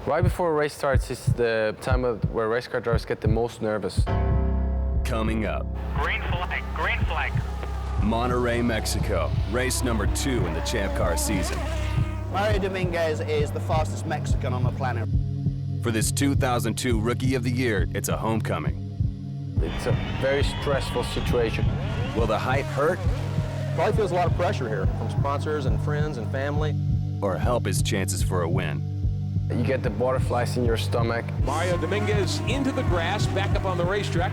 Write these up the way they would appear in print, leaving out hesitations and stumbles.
Right before a race starts is the time where race car drivers get the most nervous. Coming up. Green flag, green flag. Monterrey, Mexico, race number 2 in the Champ Car season. Mario Dominguez is the fastest Mexican on the planet. For this 2002 Rookie of the Year, it's a homecoming. It's a very stressful situation. Will the hype hurt Probably feels a lot of pressure here from sponsors and friends and family. or help his chances for a win? You get the butterflies in your stomach. Mario Dominguez into the grass, back up on the racetrack.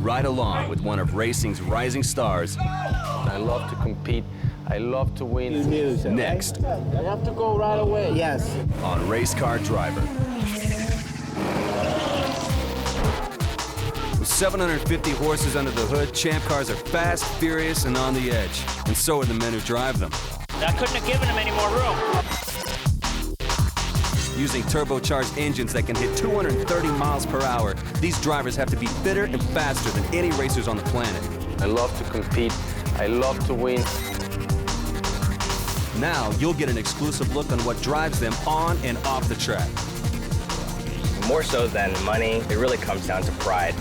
Ride along with one of racing's rising stars. I love to compete. I love to win. Next You have to go right away. Yes. on Race Car Driver. With 750 horses under the hood, Champ Cars are fast, furious, and on the edge. And so are the men who drive them. I couldn't have given him any more room. Using turbocharged engines that can hit 230 miles per hour, these drivers have to be fitter and faster than any racers on the planet. I love to compete. I love to win. Now you'll get an exclusive look on what drives them on and off the track. More so than money, it really comes down to pride.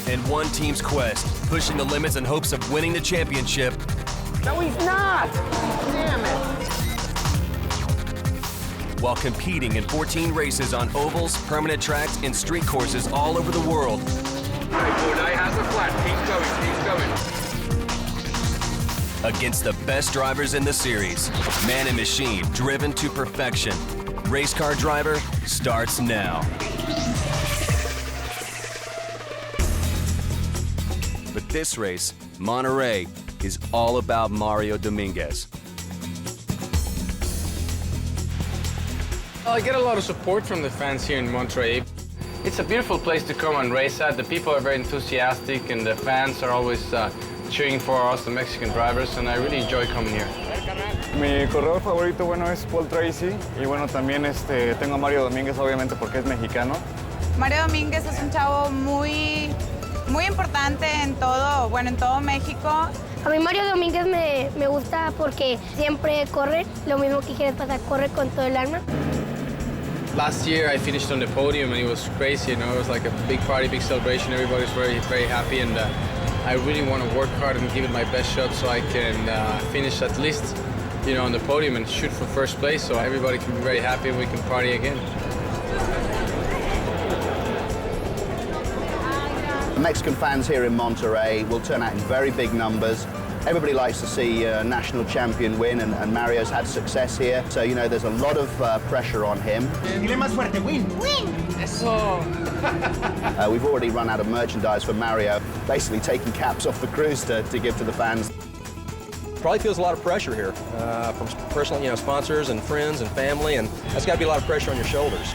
And one team's quest, pushing the limits in hopes of winning the championship. No, he's not. Damn it. While competing in 14 races on ovals, permanent tracks, and street courses all over the world. has a flat. Keep going. Against the best drivers in the series. Man and machine, driven to perfection. Race Car Driver starts now. But this race, Monterrey, is all about Mario Dominguez. Well, I get a lot of support from the fans here in Monterrey. It's a beautiful place to come and race at. The people are very enthusiastic and the fans are always cheering for us, the Mexican drivers, and I really enjoy coming here. Mi corredor favorito, bueno, es Paul Tracy, y bueno, también tengo a Mario Domínguez, obviamente, porque es mexicano. Mario Domínguez es un chavo muy importante en todo, bueno, en todo México. A mí Mario Domínguez me gusta porque siempre corre, lo mismo que quiere pasar, corre con todo el alma. Last year I finished on the podium and it was crazy, you know, it was like a big party, big celebration. Everybody's very, very happy, and I really want to work hard and give it my best shot so I can finish at least, you know, on the podium and shoot for first place, so everybody can be very happy and we can party again. Mexican fans here in Monterrey will turn out in very big numbers. Everybody likes to see a national champion win, and Mario's had success here. So, you know, there's a lot of pressure on him. Dile más fuerte, win. Win. Eso. We've already run out of merchandise for Mario, basically taking caps off the crews to give to the fans. Probably feels a lot of pressure here from personal, sponsors and friends and family, and that's got to be a lot of pressure on your shoulders.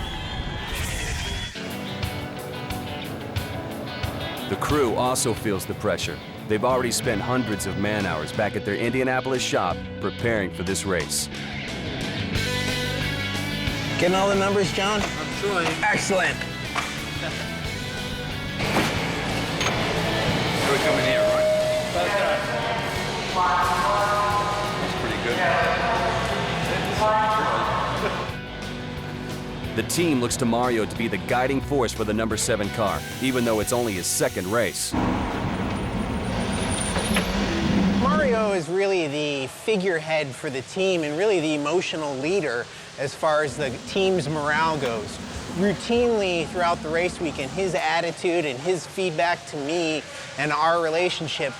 The crew also feels the pressure. They've already spent hundreds of man-hours back at their Indianapolis shop preparing for this race. Getting all the numbers, John? I'm trying. Excellent. We're coming here, right? That's pretty good. The team looks to Mario to be the guiding force for the number 7 car, even though it's only his second race. Mario is really the figurehead for the team and really the emotional leader as far as the team's morale goes. Routinely throughout the race weekend, his attitude and his feedback to me and our relationship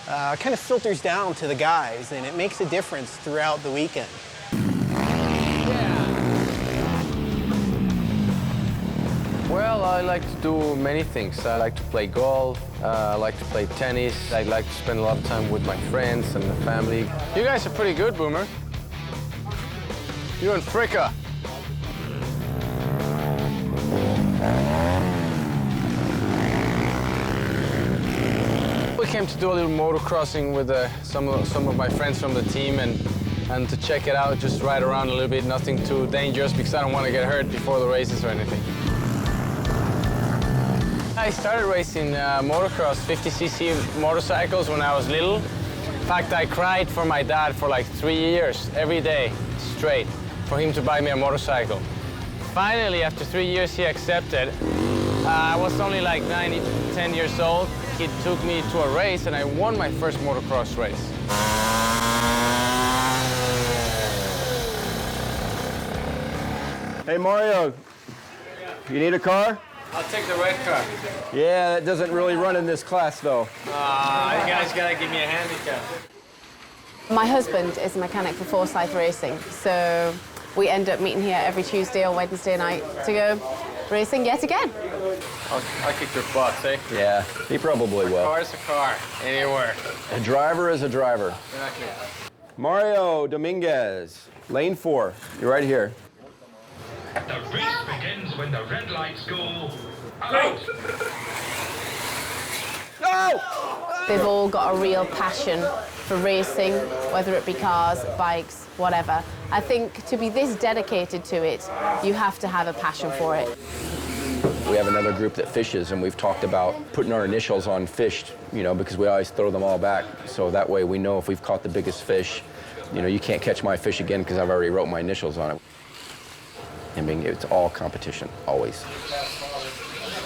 kind of filters down to the guys, and it makes a difference throughout the weekend. Well, I like to do many things. I like to play golf, I like to play tennis, I like to spend a lot of time with my friends and the family. You guys are pretty good, Boomer. You and Fricka. We came to do a little motocrossing with some of my friends from the team and to check it out, just ride around a little bit, nothing too dangerous because I don't want to get hurt before the races or anything. I started racing motocross 50cc motorcycles when I was little. In fact, I cried for my dad for like 3 years, every day, straight. for him to buy me a motorcycle. Finally, after 3 years, he accepted. I was only like 10 years old. He took me to a race, and I won my first motocross race. Hey, Mario, you need a car? I'll take the red car. Yeah, that doesn't really run in this class, though. You guys gotta give me a handicap. My husband is a mechanic for Forsyth Racing, so we end up meeting here every Tuesday or Wednesday night to go racing yet again. I'll kick your butt, eh? Yeah, he probably will. A car is a car, anywhere. A driver is a driver. Exactly. Mario Dominguez, lane 4. You're right here. The race begins when the red lights go out. No! They've all got a real passion for racing, whether it be cars, bikes, whatever. I think to be this dedicated to it, you have to have a passion for it. We have another group that fishes, and we've talked about putting our initials on fish, you know, because we always throw them all back. So that way we know if we've caught the biggest fish, you know, you can't catch my fish again because I've already wrote my initials on it. I mean, it's all competition, always.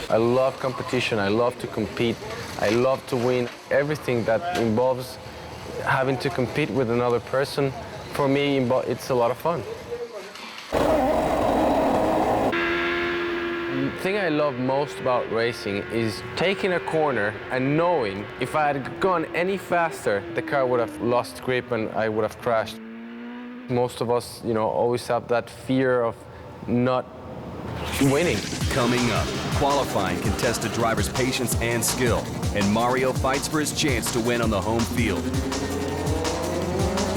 I love competition. I love to compete. I love to win. Everything that involves having to compete with another person, for me, it's a lot of fun. The thing I love most about racing is taking a corner and knowing if I had gone any faster, the car would have lost grip and I would have crashed. Most of us, you know, always have that fear of not winning. Coming up, qualifying can test a driver's patience and skill, and Mario fights for his chance to win on the home field.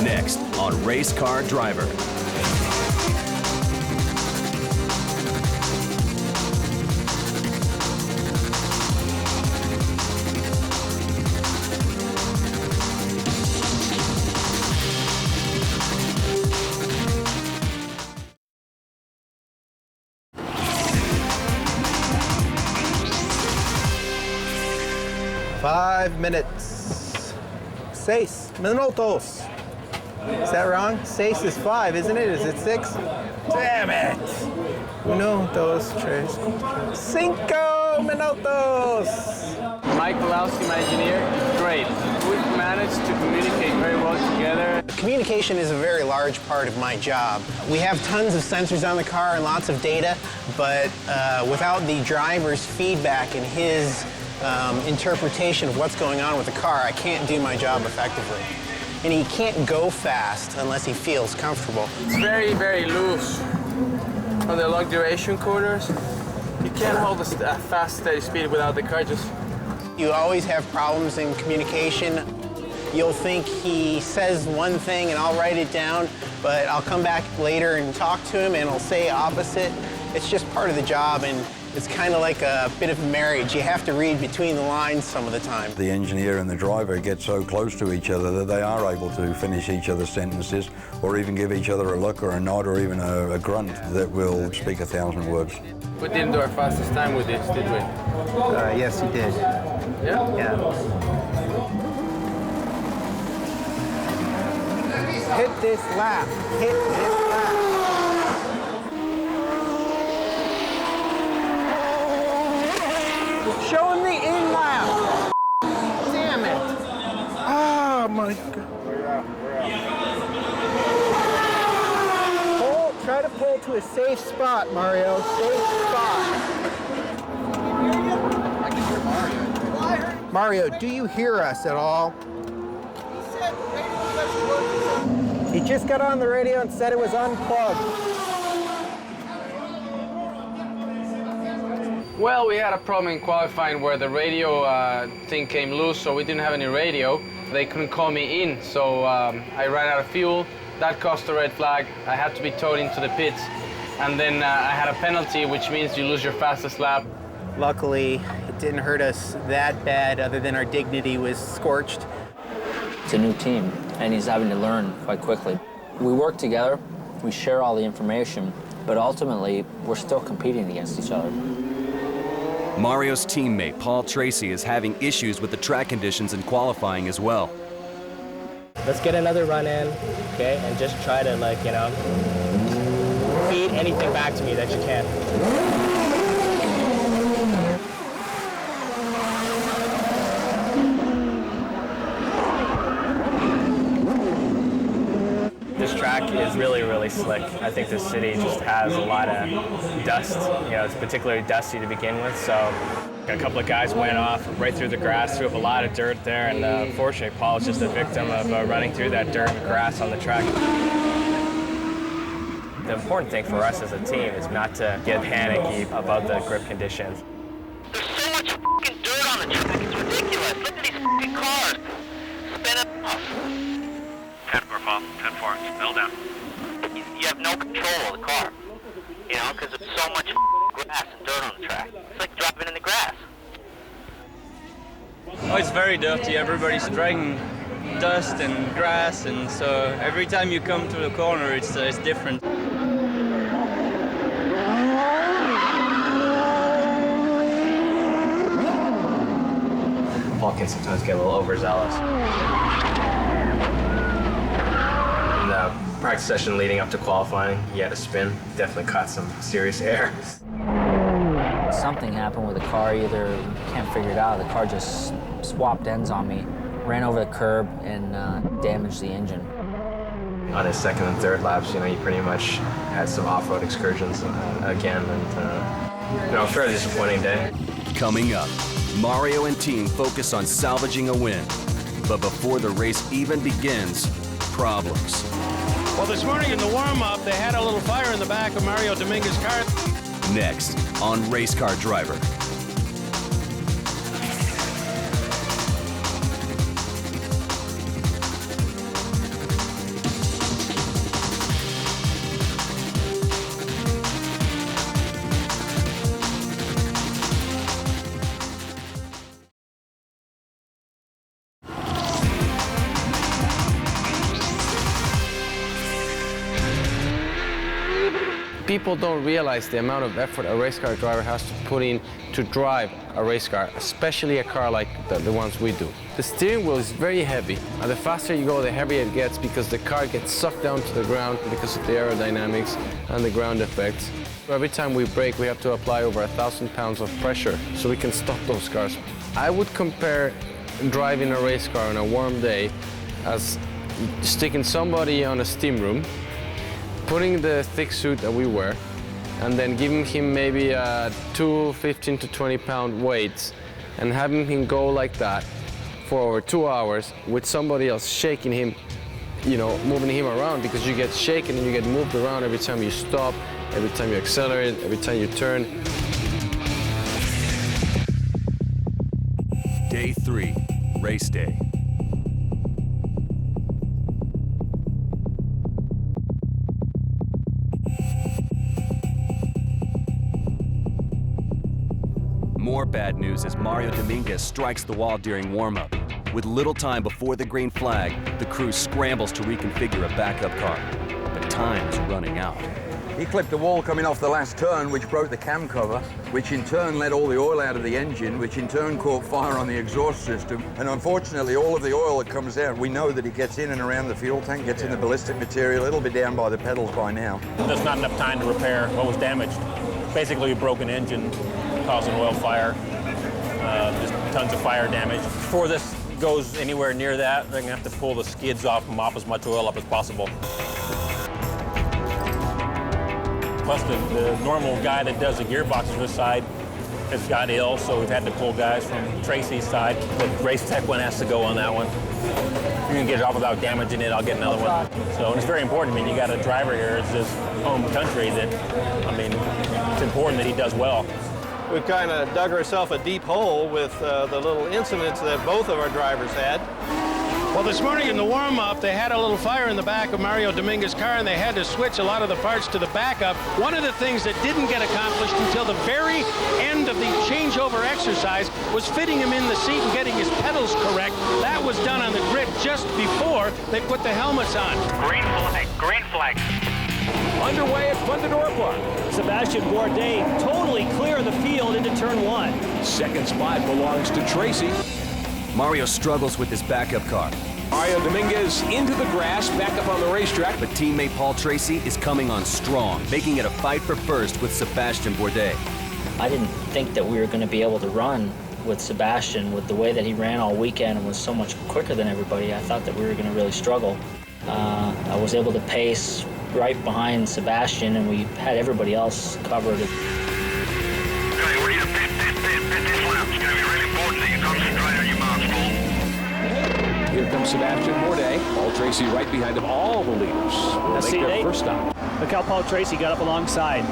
Next on Race Car Driver. Five minutes. 6 minutos. Is that wrong? 6 is 5, isn't it? Is it 6? Damn it! 1, 2, 3, 5 minutos! Mike Pawlowski, my engineer, is great. We've managed to communicate very well together. Communication is a very large part of my job. We have tons of sensors on the car and lots of data, but without the driver's feedback and his interpretation of what's going on with the car, I can't do my job effectively. And he can't go fast unless he feels comfortable. It's very, very loose on the long duration corners. You can't hold a fast, steady speed without the car just... You always have problems in communication. You'll think he says one thing and I'll write it down, but I'll come back later and talk to him and he'll say opposite. It's just part of the job, and it's kind of like a bit of marriage. You have to read between the lines some of the time. The engineer and the driver get so close to each other that they are able to finish each other's sentences, or even give each other a look or a nod or even a grunt that will speak 1,000 words. We didn't do our fastest time with this, did we? Yes, you did. Yeah? Yeah. Hit this lap. Hit this lap. Show him the in lap. Damn it. Oh my God. Try to pull to a safe spot, Mario. Safe spot. I can hear Mario. Mario, do you hear us at all? He just got on the radio and said it was unplugged. Well, we had a problem in qualifying where the radio thing came loose, so we didn't have any radio. They couldn't call me in, so I ran out of fuel. That cost a red flag. I had to be towed into the pits. And then I had a penalty, which means you lose your fastest lap. Luckily, it didn't hurt us that bad, other than our dignity was scorched. It's a new team, and he's having to learn quite quickly. We work together, we share all the information, but ultimately, we're still competing against each other. Mario's teammate, Paul Tracy, is having issues with the track conditions in qualifying as well. Let's get another run in, okay, and just try to, like, you know, feet, anything back to me that you can. This track is really, really slick. I think this city just has a lot of dust. You know, it's particularly dusty to begin with, so a couple of guys went off right through the grass, threw up a lot of dirt there, and unfortunately, Paul was just a victim of running through that dirt and grass on the track. The important thing for us as a team is not to get panicky about the grip conditions. There's so much fucking dirt on the track, it's ridiculous. Look at these fucking cars. Spin it off. 10-4, Paul. 10-4. Spill down. You have no control of the car, you know, because there's so much grass and dirt on the track. It's like driving in the grass. Oh, it's very dirty. Everybody's dragging dust and grass, and so every time you come to the corner, it's different. Paul can sometimes get a little overzealous. In the practice session leading up to qualifying, he had a spin. Definitely caught some serious air. Something happened with the car, either can't figure it out, the car just swapped ends on me, ran over the curb and damaged the engine. On his second and third laps, you know, he pretty much had some off-road excursions again, and you know, a fairly disappointing day. Coming up, Mario and team focus on salvaging a win. But before the race even begins, problems. Well, this morning in the warm-up, they had a little fire in the back of Mario Dominguez's car. Next on Race Car Driver. People don't realize the amount of effort a race car driver has to put in to drive a race car, especially a car like the ones we do. The steering wheel is very heavy, and the faster you go, the heavier it gets because the car gets sucked down to the ground because of the aerodynamics and the ground effects. Every time we brake, we have to apply over 1,000 pounds of pressure so we can stop those cars. I would compare driving a race car on a warm day as sticking somebody on a steam room, putting the thick suit that we wear, and then giving him maybe 2 15 to 20 pound weights and having him go like that for over 2 hours with somebody else shaking him, you know, moving him around, because you get shaken and you get moved around every time you stop, every time you accelerate, every time you turn. Day 3, race day. More bad news as Mario Dominguez strikes the wall during warm-up. With little time before the green flag, the crew scrambles to reconfigure a backup car. But time's running out. He clipped the wall coming off the last turn, which broke the cam cover, which in turn let all the oil out of the engine, which in turn caught fire on the exhaust system. And unfortunately, all of the oil that comes out, we know that it gets in and around the fuel tank, gets in the ballistic material. It'll be down by the pedals by now. There's not enough time to repair what was damaged. Basically, a broken engine causing oil fire, just tons of fire damage. Before this goes anywhere near that, they're gonna have to pull the skids off and mop as much oil up as possible. Plus, the normal guy that does the gearboxes this side has got ill, so we've had to pull guys from Tracy's side. The race tech one has to go on that one. If you can get it off without damaging it, I'll get another one. So it's very important. I mean, you got a driver here, it's his home country that, I mean, it's important that he does well. We've kind of dug ourselves a deep hole with the little incidents that both of our drivers had. Well, this morning in the warm-up, they had a little fire in the back of Mario Dominguez's car, and they had to switch a lot of the parts to the backup. One of the things that didn't get accomplished until the very end of the changeover exercise was fitting him in the seat and getting his pedals correct. That was done on the grid just before they put the helmets on. Green flag, green flag. Underway at Fundadora Park. Sebastian Bourdais totally clear of the field into turn 1. Second spot belongs to Tracy. Mario struggles with his backup car. Mario Dominguez into the grass, back up on the racetrack. But teammate Paul Tracy is coming on strong, making it a fight for first with Sebastian Bourdais. I didn't think that we were going to be able to run with Sebastian with the way that he ran all weekend and was so much quicker than everybody. I thought that we were going to really struggle. I was able to pace right behind Sebastian, and we had everybody else covered. Here comes Sebastian Bourdais. Paul Tracy right behind him. All the leaders will make their first stop. Look how Paul Tracy got up alongside.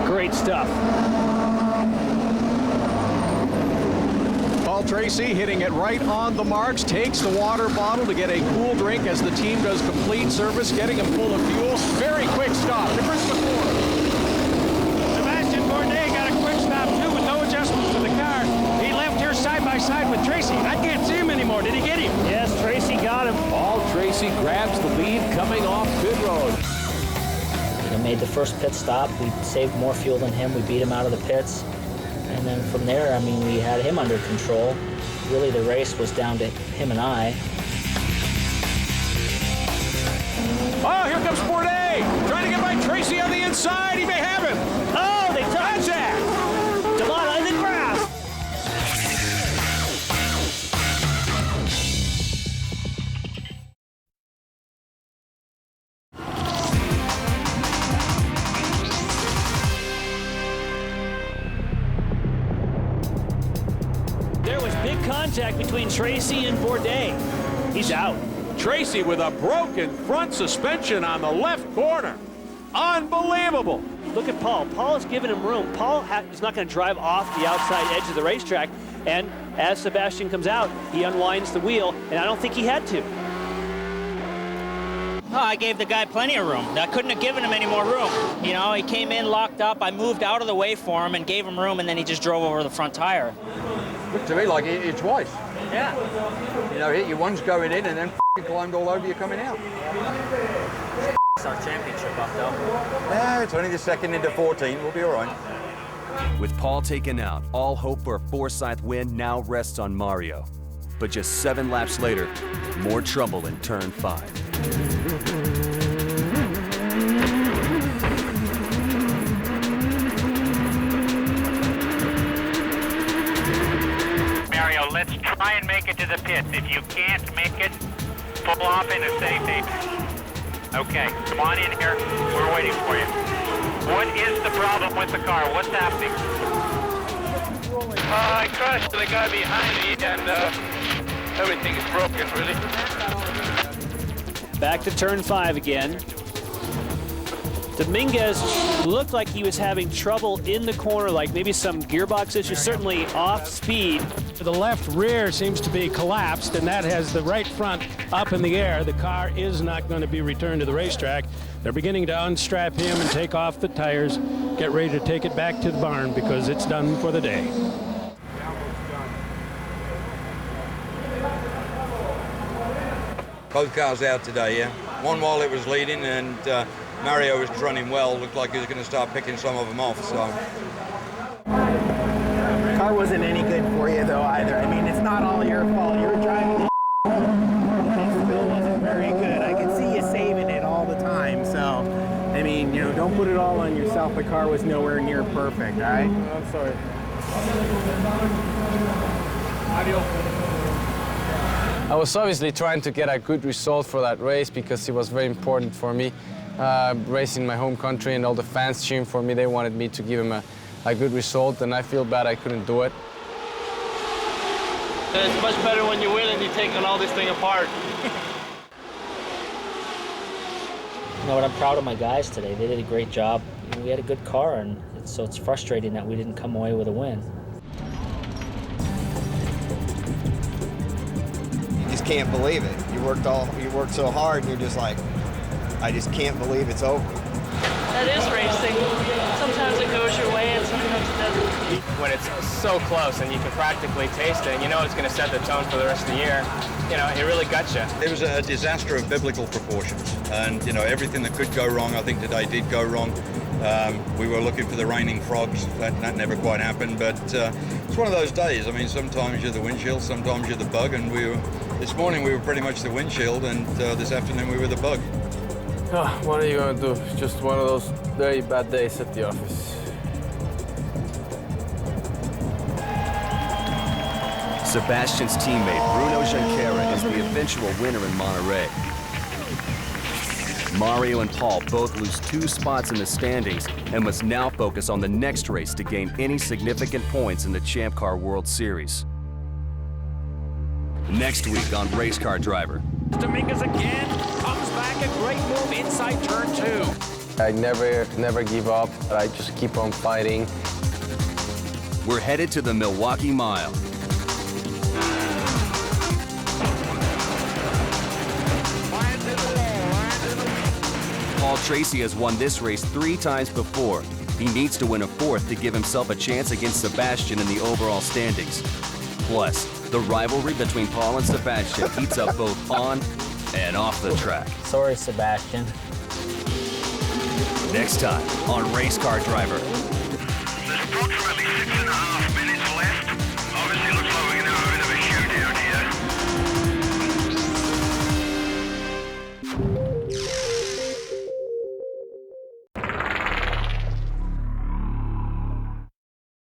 Great stuff. Paul Tracy hitting it right on the marks, takes the water bottle to get a cool drink as the team does complete service, getting him full of fuel. Very quick stop to Chris McCord. Sebastian Bourdais got a quick stop too with no adjustments to the car. He left here side by side with Tracy. I can't see him anymore. Did he get him? Yes, Tracy got him. Paul Tracy grabs the lead coming off pit road. We made the first pit stop. We saved more fuel than him. We beat him out of the pits. And then from there, I mean, we had him under control. Really, the race was down to him and I. Oh, here comes Bourdais, trying to get by Tracy on the inside. He may have it. Oh, they touch that. Devon in the grass. Contact between Tracy and Bourdais. He's out. Tracy with a broken front suspension on the left corner. Unbelievable. Look at Paul. Paul is giving him room. Paul is not going to drive off the outside edge of the racetrack. And as Sebastian comes out, he unwinds the wheel, and I don't think he had to. Oh, I gave the guy plenty of room. I couldn't have given him any more room. You know, he came in locked up. I moved out of the way for him and gave him room, and then he just drove over the front tire. Looked to me like it's twice. Yeah. You know, hit you once going in and then climbed all over you coming out. It's our championship up, though. Yeah, it's only the second into 14. We'll be all right. With Paul taken out, all hope for a Forsyth win now rests on Mario. But just 7 laps later, more trouble in turn 5. Let's try and make it to the pits. If you can't make it, pull off into safe haven. Okay, come on in here. We're waiting for you. What is the problem with the car? What's happening? I crashed the guy behind me and everything is broken, really. Back to turn 5 again. Dominguez looked like he was having trouble in the corner, like maybe some gearbox issue, certainly off speed. The left rear seems to be collapsed, and that has the right front up in the air. The car is not going to be returned to the racetrack. They're beginning to unstrap him and take off the tires, get ready to take it back to the barn because it's done for the day. Both cars out today, yeah. One while it was leading, and Mario was running well. Looked like he was going to start picking some of them off. So. The car wasn't any good for you, though, either. I mean, it's not all your fault. You were driving the it still wasn't very good. I could see you saving it all the time. So, I mean, you know, don't put it all on yourself. The car was nowhere near perfect, all right? I'm sorry. I was obviously trying to get a good result for that race because it was very important for me. Racing my home country and all the fans cheering for me, they wanted me to give them a good result, and I feel bad I couldn't do it. It's much better when you win and you're taking all this thing apart. You know what, I'm proud of my guys today. They did a great job. We had a good car, and so it's frustrating that we didn't come away with a win. You just can't believe it. You worked so hard, and you're just like, I just can't believe it's over. That is racing. Sometimes it goes your way and sometimes it doesn't. When it's so close and you can practically taste it and you know it's going to set the tone for the rest of the year, you know, it really guts you. It was a disaster of biblical proportions, and you know, everything that could go wrong, I think today did go wrong. We were looking for the raining frogs. That never quite happened, but it's one of those days. I mean, sometimes you're the windshield, sometimes you're the bug, and we were This morning we were pretty much the windshield, and this afternoon we were the bug. What are you going to do? Just one of those very bad days at the office. Sebastian's teammate Bruno Junqueira is the eventual winner in Monterey. Mario and Paul both lose 2 spots in the standings and must now focus on the next race to gain any significant points in the Champ Car World Series. Next week on Race Car Driver. Dominguez again comes back, a great move inside turn 2. I never give up. I just keep on fighting. We're headed to the Milwaukee Mile. Paul Tracy has won this race 3 times before. He needs to win a 4th to give himself a chance against Sebastian in the overall standings. Plus, the rivalry between Paul and Sebastian heats up both on and off the track. Sorry, Sebastian. Next time on Race Car Driver.